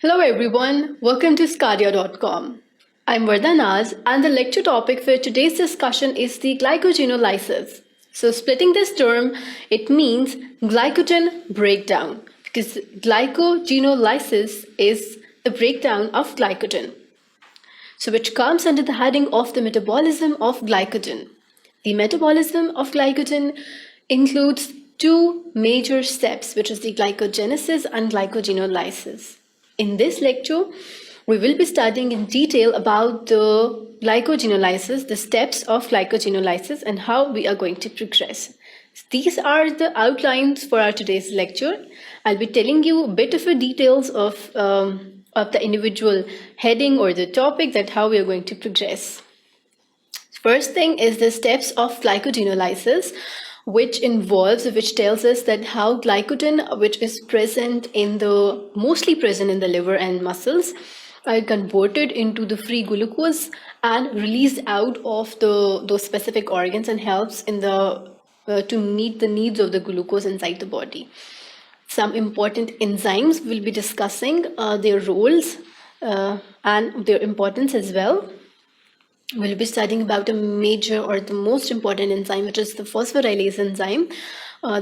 Hello everyone, welcome to Scadia.com. I'm Vardhanaz and the lecture topic for today's discussion is the glycogenolysis. So splitting this term, it means glycogen breakdown because glycogenolysis is the breakdown of glycogen. So which comes under the heading of the metabolism of glycogen. The metabolism of glycogen includes two major steps, which is the glycogenesis and glycogenolysis. In this lecture, we will be studying in detail about the glycogenolysis, the steps of glycogenolysis, and how we are going to progress. These are the outlines for our today's lecture. I'll be telling you a bit of the details of the individual heading or the topic, that how we are going to progress. First thing is the steps of glycogenolysis, which tells us that how glycogen, which is mostly present in the liver and muscles, are converted into the free glucose and released out of those specific organs and helps in to meet the needs of the glucose inside the body. Some important enzymes will be discussing their roles and their importance as well. We'll be studying about a major or the most important enzyme, which is the phosphorylase enzyme.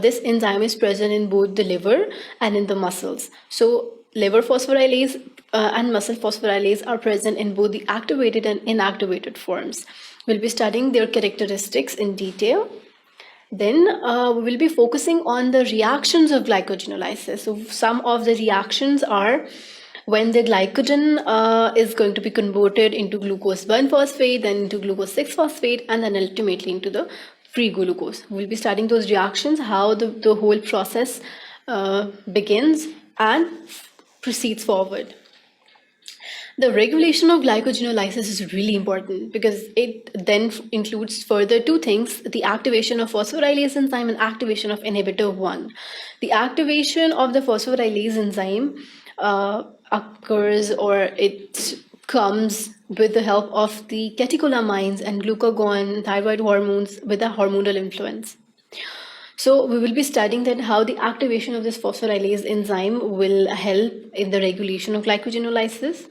This enzyme is present in both the liver and in the muscles. So liver phosphorylase and muscle phosphorylase are present in both the activated and inactivated forms. We'll be studying their characteristics in detail. Then we will be focusing on the reactions of glycogenolysis. So some of the reactions are when the glycogen is going to be converted into glucose 1-phosphate, then into glucose 6-phosphate, and then ultimately into the free glucose. We'll be studying those reactions, how the whole process begins and proceeds forward. The regulation of glycogenolysis is really important because it then includes further two things: the activation of phosphorylase enzyme and activation of inhibitor 1. The activation of the phosphorylase enzyme occurs, or it comes with the help of the catecholamines and glucagon, thyroid hormones with a hormonal influence. So we will be studying that how the activation of this phosphorylase enzyme will help in the regulation of glycogenolysis.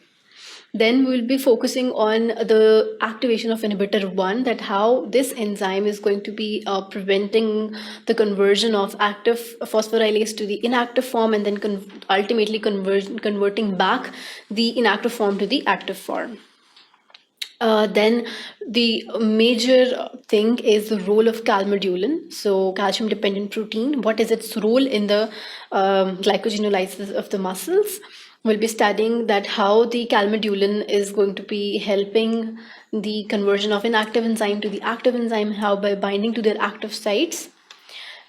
Then we will be focusing on the activation of inhibitor 1, that how this enzyme is going to be preventing the conversion of active phosphorylase to the inactive form, and then ultimately converting back the inactive form to the active form. Then the major thing is the role of calmodulin. So calcium dependent protein, what is its role in the glycogenolysis of the muscles? We'll be studying that how the calmodulin is going to be helping the conversion of inactive enzyme to the active enzyme, how by binding to their active sites.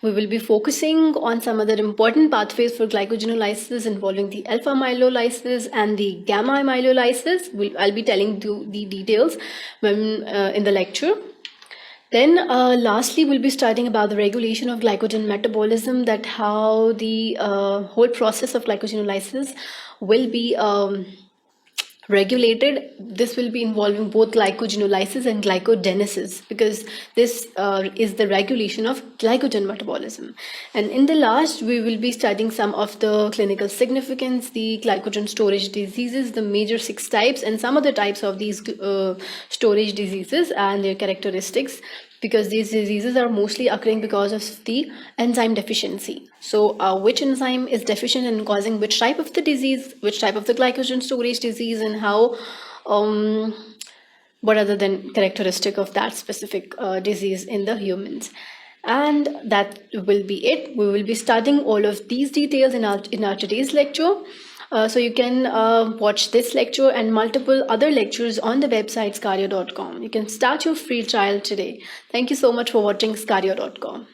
We will be focusing on some other important pathways for glycogenolysis involving the alpha amylolysis and the gamma amylolysis. I'll be telling you the details in the lecture. Then lastly, we'll be studying about the regulation of glycogen metabolism, that how the whole process of glycogenolysis will be regulated. This will be involving both glycogenolysis and glycogenesis, because this is the regulation of glycogen metabolism. And in the last, we will be studying some of the clinical significance, the glycogen storage diseases, the major 6 types, and some other types of these storage diseases and their characteristics, because these diseases are mostly occurring because of the enzyme deficiency. So which enzyme is deficient and causing which type of the disease, which type of the glycogen storage disease, and how, what are the characteristic of that specific disease in the humans. And that will be it. We will be studying all of these details in our today's lecture. So you can watch this lecture and multiple other lectures on the website Scadia.com. You can start your free trial today. Thank you so much for watching Scadia.com.